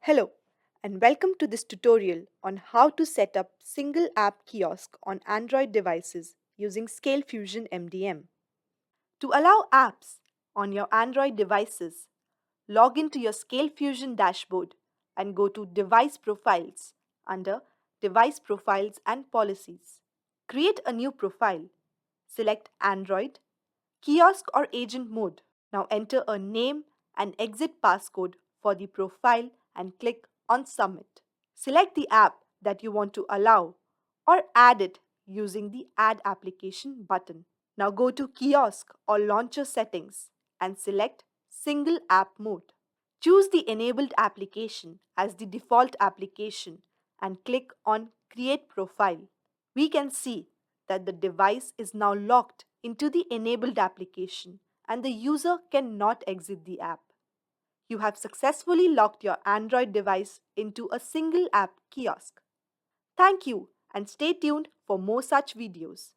Hello, and welcome to this tutorial on how to set up Single App Kiosk on Android devices using Scalefusion MDM. To allow apps on your Android devices, log into your Scalefusion dashboard and go to Device Profiles under Device Profiles and Policies. Create a new profile. Select Android, Kiosk or Agent mode. Now enter a name and exit passcode for the profile and click on Submit. Select the app that you want to allow or add it using the Add Application button. Now go to Kiosk or Launcher settings and select Single App Mode. Choose the enabled application as the default application and click on Create Profile. We can see that the device is now locked into the enabled application and the user cannot exit the app. You have successfully locked your Android device into a single app kiosk. Thank you and stay tuned for more such videos.